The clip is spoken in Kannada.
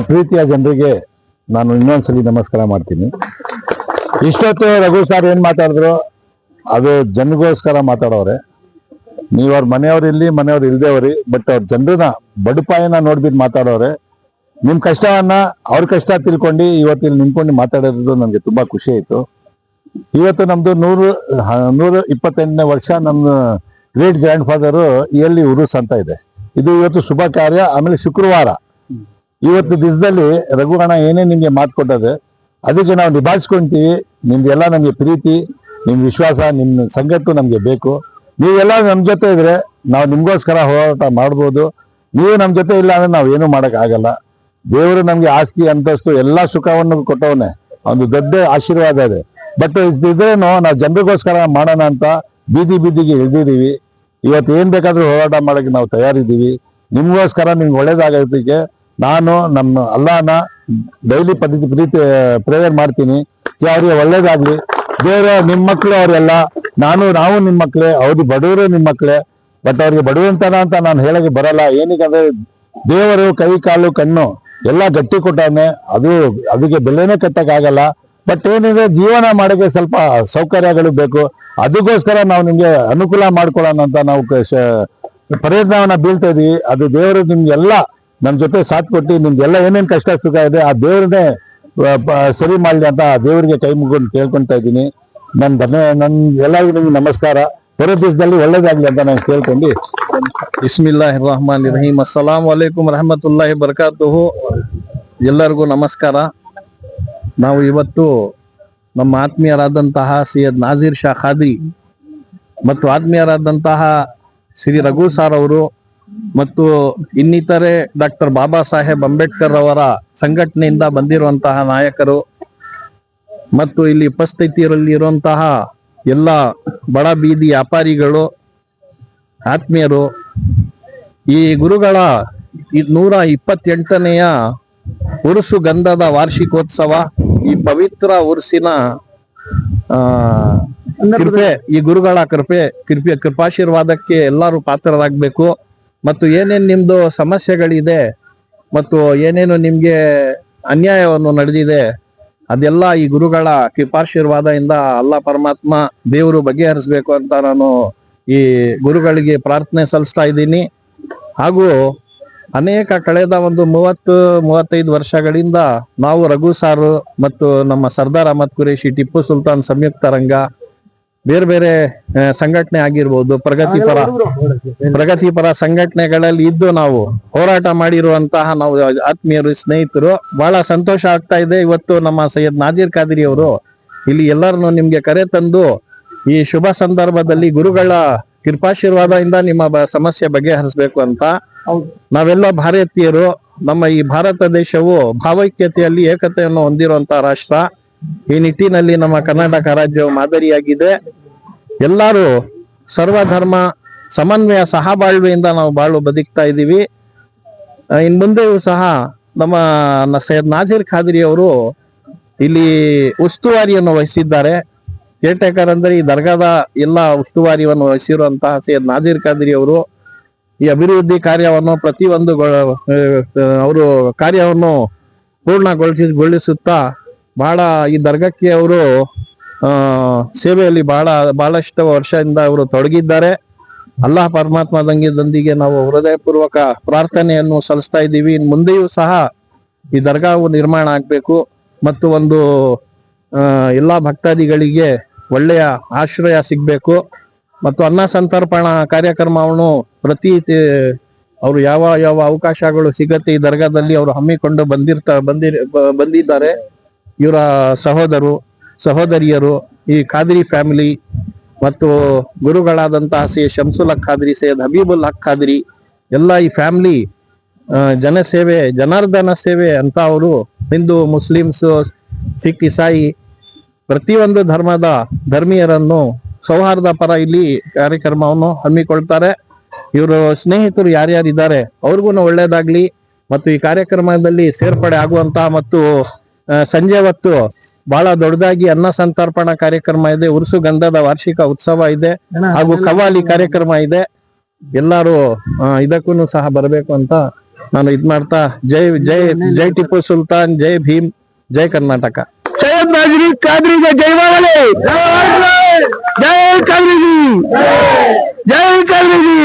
ಪ್ರೀತಿಯ ಜನರಿಗೆ ನಾನು ಇನ್ನೊಂದ್ಸಲಿ ನಮಸ್ಕಾರ ಮಾಡ್ತೀನಿ. ಇಷ್ಟೊತ್ತು ರಘು ಸರ್ ಏನ್ ಮಾತಾಡಿದ್ರು ಅದು ಜನಗೋಸ್ಕರ ಮಾತಾಡೋರೆ. ನೀವು ಅವ್ರ ಮನೆಯವ್ರು ಇಲ್ದೇವ್ರಿ, ಬಟ್ ಅವ್ರ ಜನರನ್ನ ಬಡುಪಾಯನ ನೋಡ್ಬಿಟ್ಟು ಮಾತಾಡೋರೆ. ನಿಮ್ ಕಷ್ಟವನ್ನ ಅವ್ರ ಕಷ್ಟ ತಿಳ್ಕೊಂಡು ಇವತ್ತು ಇಲ್ಲಿ ನಿಂತ್ಕೊಂಡು ಮಾತಾಡೋದು ನನಗೆ ತುಂಬಾ ಖುಷಿ ಆಯ್ತು. ಇವತ್ತು ನಮ್ದು 128ನೇ ವರ್ಷ. ನಮ್ಮ ಗ್ರೇಟ್ ಗ್ರ್ಯಾಂಡ್ ಫಾದರ್ ಎಲ್ಲಿ ಉರುಸ್ ಅಂತ ಇದೆ. ಇದು ಇವತ್ತು ಶುಭ ಕಾರ್ಯ. ಆಮೇಲೆ ಶುಕ್ರವಾರ ಇವತ್ತು ದಿವಸದಲ್ಲಿ ರಘು ಅಣ್ಣ ಏನೇ ನಿಮ್ಗೆ ಮಾತು ಕೊಟ್ಟದೆ ಅದಕ್ಕೆ ನಾವು ನಿಭಾಯಿಸ್ಕೊಂತೀವಿ. ನಿಮ್ದೆಲ್ಲ ನಮ್ಗೆ ಪ್ರೀತಿ, ನಿಮ್ ವಿಶ್ವಾಸ, ನಿಮ್ ಸಂಗತ್ತು ನಮ್ಗೆ ಬೇಕು. ನೀವೆಲ್ಲ ನಮ್ ಜೊತೆ ಇದ್ರೆ ನಾವು ನಿಮ್ಗೋಸ್ಕರ ಹೋರಾಟ ಮಾಡ್ಬೋದು. ನೀವು ನಮ್ ಜೊತೆ ಇಲ್ಲ ಅಂದ್ರೆ ನಾವು ಏನು ಮಾಡಕ್ ಆಗಲ್ಲ. ದೇವರು ನಮ್ಗೆ ಆಸ್ತಿ ಅಂತಸ್ತು ಎಲ್ಲಾ ಸುಖವನ್ನು ಕೊಟ್ಟವನೇ, ಒಂದು ದೊಡ್ಡ ಆಶೀರ್ವಾದ ಇದೆ. ಬಟ್ ಇದ್ರೇನು ನಾವು ಜನರಿಗೋಸ್ಕರ ಮಾಡೋಣ ಅಂತ ಬೀದಿಗೆ ಇಳಿದಿದ್ದೀವಿ. ಇವತ್ತು ಏನ್ ಬೇಕಾದ್ರೂ ಹೋರಾಟ ಮಾಡಕ್ಕೆ ನಾವು ತಯಾರಿದ್ದೀವಿ. ನಿಮ್ಗೋಸ್ಕರ ನಿಮ್ಗೆ ಒಳ್ಳೇದಾಗೋದಕ್ಕೆ ನಾನು ನಮ್ಮ ಅಲ್ಲಾನ ಡೈಲಿ ಪ್ರೀತಿ ಪ್ರೇಯರ್ ಮಾಡ್ತೀನಿ. ಅವ್ರಿಗೆ ಒಳ್ಳೇದಾಗ್ಲಿ. ದೇವರ ನಿಮ್ಮ ಮಕ್ಳು ಅವರೆಲ್ಲ, ನಾವು ನಿಮ್ಮ ಮಕ್ಳೇ, ಅವ್ರು ಬಡವರು ನಿಮ್ಮ ಮಕ್ಳೇ. ಬಟ್ ಅವ್ರಿಗೆ ಬಡವಂತನ ಅಂತ ನಾನು ಹೇಳಕ್ಕೆ ಬರಲ್ಲ. ಏನಕ್ಕಂದ್ರೆ ದೇವರು ಕೈ ಕಾಲು ಕಣ್ಣು ಎಲ್ಲ ಗಟ್ಟಿ ಕೊಟ್ಟವನೆ. ಅದಕ್ಕೆ ಬೆಲೆನೇ ಕಟ್ಟಕ್ಕಾಗಲ್ಲ. ಬಟ್ ಏನಿದೆ, ಜೀವನ ಮಾಡೋಕ್ಕೆ ಸ್ವಲ್ಪ ಸೌಕರ್ಯಗಳು ಬೇಕು. ಅದಕ್ಕೋಸ್ಕರ ನಾವು ನಿಮ್ಗೆ ಅನುಕೂಲ ಮಾಡ್ಕೊಳ್ಳೋಣ ಅಂತ ನಾವು ಪ್ರಯತ್ನವನ್ನ ಬೀಳ್ತಾ ಇದೀವಿ. ಅದು ದೇವರು ನಿಮ್ಗೆಲ್ಲ ನಮ್ಮ ಜೊತೆ ಸಾಥ್ ಕೊಟ್ಟು ನಿಮ್ಗೆಲ್ಲ ಏನೇನು ಕಷ್ಟ ಸುಖ ಇದೆ ಆ ದೇವ್ರನ್ನೇ ಸರಿ ಮಾಡಲಿ ಅಂತ ದೇವರಿಗೆ ಕೈ ಮುಗಿದು ಕೇಳ್ಕೊತಾ ಇದ್ದೀನಿ. ಎಲ್ಲರಿಗೂ ನಿಮ್ಗೆ ನಮಸ್ಕಾರ. ಬರೋ ದಿವಸದಲ್ಲಿ ಒಳ್ಳೇದಾಗ್ಲಿ ಅಂತ ನಾನು ಕೇಳ್ಕೊಂಡು ಬಿಸ್ಮಿಲ್ಲಾಹಿರ್ ರಹಮಾನಿರ್ ರಹೀಮ್. ಅಸ್ಸಲಾಮು ಅಲೈಕುಂ ರಹಮತುಲ್ಲಾಹಿ ಬರ್ಕಾತುಹು. ಎಲ್ಲರಿಗೂ ನಮಸ್ಕಾರ. ನಾವು ಇವತ್ತು ನಮ್ಮ ಆತ್ಮೀಯರಾದಂತಹ ಸೈಯದ್ ನಾಜೀರ್ ಶಾ ಖಾದ್ರಿ ಮತ್ತು ಆತ್ಮೀಯರಾದಂತಹ ಶ್ರೀ ರಘು ಸಾರ್ ಅವರು ಮತ್ತು ಇನ್ನಿತರೆ ಡಾಕ್ಟರ್ ಬಾಬಾ ಸಾಹೇಬ್ ಅಂಬೇಡ್ಕರ್ ಅವರ ಸಂಘಟನೆಯಿಂದ ಬಂದಿರುವಂತಹ ನಾಯಕರು ಮತ್ತು ಇಲ್ಲಿ ಉಪಸ್ಥಿತಿಯಲ್ಲಿ ಇರುವಂತಹ ಎಲ್ಲ ಬಡ ಬೀದಿ ವ್ಯಾಪಾರಿಗಳು, ಆತ್ಮೀಯರು, ಈ ಗುರುಗಳ 128ನೆಯ ಉರುಸು ಗಂಧದ ವಾರ್ಷಿಕೋತ್ಸವ, ಈ ಪವಿತ್ರ ಉರುಸಿನ ಕೃಪೆ, ಈ ಗುರುಗಳ ಕೃಪಾಶೀರ್ವಾದಕ್ಕೆ ಎಲ್ಲರೂ ಪಾತ್ರರಾಗಬೇಕು. ಮತ್ತು ಏನೇನು ನಿಮ್ದು ಸಮಸ್ಯೆಗಳಿದೆ ಮತ್ತು ಏನೇನು ನಿಮ್ಗೆ ಅನ್ಯಾಯವನ್ನು ನಡೆದಿದೆ ಅದೆಲ್ಲ ಈ ಗುರುಗಳ ಕೃಪಾಶೀರ್ವಾದದಿಂದ ಅಲ್ಲಾ ಪರಮಾತ್ಮ ದೇವರು ಬಗೆಹರಿಸ್ಬೇಕು ಅಂತ ನಾನು ಈ ಗುರುಗಳಿಗೆ ಪ್ರಾರ್ಥನೆ ಸಲ್ಲಿಸ್ತಾ ಇದ್ದೀನಿ. ಹಾಗೂ ಅನೇಕ ಕಳೆದ ಒಂದು 30-35 ವರ್ಷಗಳಿಂದ ನಾವು ರಘು ಸಾರು ಮತ್ತು ನಮ್ಮ ಸರ್ದಾರ್ ಅಹಮದ್ ಕುರೇಶಿ, ಟಿಪ್ಪು ಸುಲ್ತಾನ್ ಸಂಯುಕ್ತ ರಂಗ, ಬೇರೆ ಬೇರೆ ಸಂಘಟನೆ ಆಗಿರ್ಬೋದು, ಪ್ರಗತಿಪರ ಸಂಘಟನೆಗಳಲ್ಲಿ ಇದ್ದು ನಾವು ಹೋರಾಟ ಮಾಡಿರುವಂತಹ ನಾವು ಆತ್ಮೀಯರು, ಸ್ನೇಹಿತರು. ಬಹಳ ಸಂತೋಷ ಆಗ್ತಾ ಇದೆ. ಇವತ್ತು ನಮ್ಮ ಸೈಯದ್ ನಾಜೀರ್ ಖಾದ್ರಿ ಅವರು ಇಲ್ಲಿ ಎಲ್ಲರನ್ನು ನಿಮ್ಗೆ ಕರೆ ತಂದು ಈ ಶುಭ ಸಂದರ್ಭದಲ್ಲಿ ಗುರುಗಳ ಕೃಪಾಶೀರ್ವಾದದಿಂದ ನಿಮ್ಮ ಸಮಸ್ಯೆ ಬಗೆಹರಿಸಬೇಕು ಅಂತ. ನಾವೆಲ್ಲ ಭಾರತೀಯರು. ನಮ್ಮ ಈ ಭಾರತ ದೇಶವು ಭಾವೈಕ್ಯತೆಯಲ್ಲಿ ಏಕತೆಯನ್ನು ಹೊಂದಿರುವಂತಹ ರಾಷ್ಟ್ರ. ಈ ನಿಟ್ಟಿನಲ್ಲಿ ನಮ್ಮ ಕರ್ನಾಟಕ ರಾಜ್ಯವು ಮಾದರಿಯಾಗಿದೆ. ಎಲ್ಲರೂ ಸರ್ವಧರ್ಮ ಸಮನ್ವಯ ಸಹಬಾಳ್ವೆಯಿಂದ ನಾವು ಬಾಳು ಬದುಕ್ತಾ ಇದ್ದೀವಿ. ಇನ್ ಮುಂದೆಯೂ ಸಹ ನಮ್ಮ ಸೈಯದ್ ನಾಜೀರ್ ಖಾದ್ರಿ ಅವರು ಇಲ್ಲಿ ಉಸ್ತುವಾರಿಯನ್ನು ವಹಿಸಿದ್ದಾರೆ. ಕೇರ್ಟೇಕರ್ ಅಂದ್ರೆ ಈ ದರ್ಗಾದ ಎಲ್ಲ ಉಸ್ತುವಾರಿಯನ್ನು ವಹಿಸಿರುವಂತಹ ಸೈಯದ್ ನಾಜೀರ್ ಖಾದ್ರಿ ಅವರು ಈ ಅಭಿವೃದ್ಧಿ ಕಾರ್ಯವನ್ನು ಪ್ರತಿಯೊಂದು ಅವರು ಕಾರ್ಯವನ್ನು ಪೂರ್ಣಗೊಳಿಸುತ್ತಾ ಬಹಳ ಈ ದರ್ಗಕ್ಕೆ ಅವರು ಸೇವೆಯಲ್ಲಿ ಬಹಳಷ್ಟು ವರ್ಷದಿಂದ ಅವರು ತೊಡಗಿದ್ದಾರೆ. ಅಲ್ಲಾಹ್ ಪರಮಾತ್ಮದೊಂದಿಗೆ ನಾವು ಹೃದಯಪೂರ್ವಕ ಪ್ರಾರ್ಥನೆಯನ್ನು ಸಲ್ಲಿಸ್ತಾ ಇದ್ದೀವಿ. ಮುಂದೆಯೂ ಸಹ ಈ ದರ್ಗಾವು ನಿರ್ಮಾಣ ಆಗ್ಬೇಕು ಮತ್ತು ಒಂದು ಎಲ್ಲಾ ಭಕ್ತಾದಿಗಳಿಗೆ ಒಳ್ಳೆಯ ಆಶ್ರಯ ಸಿಗ್ಬೇಕು ಮತ್ತು ಅನ್ನ ಸಂತರ್ಪಣಾ ಕಾರ್ಯಕ್ರಮವನ್ನು ಅವರು ಯಾವ ಅವಕಾಶಗಳು ಸಿಗತ್ತೆ ಈ ದರ್ಗಾದಲ್ಲಿ ಅವರು ಹಮ್ಮಿಕೊಂಡು ಬಂದಿದ್ದಾರೆ. ಇವರ ಸಹೋದರಿಯರು, ಈ ಖಾದ್ರಿ ಫ್ಯಾಮಿಲಿ ಮತ್ತು ಗುರುಗಳಾದಂತಹ ಸೈಯದ್ ಶಂಸುಲ್ ಹಕ್ ಖಾದ್ರಿ, ಸೈಯದ್ ಹಬೀಬುಲ್ ಹಕ್ ಖಾದ್ರಿ, ಎಲ್ಲ ಈ ಫ್ಯಾಮಿಲಿ ಜನಸೇವೆ, ಜನಾರ್ದನ ಸೇವೆ ಅಂತ ಅವರು ಹಿಂದೂ, ಮುಸ್ಲಿಮ್ಸ್, ಸಿಖ್, ಇಸಾಯಿ ಪ್ರತಿಯೊಂದು ಧರ್ಮೀಯರನ್ನು ಸೌಹಾರ್ದ ಪರ ಇಲ್ಲಿ ಕಾರ್ಯಕ್ರಮವನ್ನು ಹಮ್ಮಿಕೊಳ್ತಾರೆ. ಇವರು ಸ್ನೇಹಿತರು ಯಾರ್ಯಾರಿದ್ದಾರೆ ಅವ್ರಿಗೂ ಒಳ್ಳೇದಾಗ್ಲಿ ಮತ್ತು ಈ ಕಾರ್ಯಕ್ರಮದಲ್ಲಿ ಸೇರ್ಪಡೆ ಆಗುವಂತಹ ಮತ್ತು ಸಂಜೆ ಹೊತ್ತು ಬಹಳ ದೊಡ್ಡದಾಗಿ ಅನ್ನ ಸಂತರ್ಪಣಾ ಕಾರ್ಯಕ್ರಮ ಇದೆ, ಉರುಸು ಗಂಧದ ವಾರ್ಷಿಕ ಉತ್ಸವ ಇದೆ, ಹಾಗೂ ಕವ್ವಾಲಿ ಕಾರ್ಯಕ್ರಮ ಇದೆ. ಎಲ್ಲರೂ ಇದಕ್ಕೂ ಸಹ ಬರಬೇಕು ಅಂತ ನಾನು ಇದ್ ಮಾಡ್ತಾ ಜೈ ಜೈ ಜೈ ಟಿಪ್ಪು ಸುಲ್ತಾನ್, ಜೈ ಭೀಮ್, ಜೈ ಕರ್ನಾಟಕ. ಸೈಯದ್ ನಾಜರಿ ಕಾದ್ರಿಗೆ ಜೈ ಮಾಡಲಿ. ಜೈ ಕಾದ್ರಿಜಿ, ಜೈ ಕಾದ್ರಿಜಿ.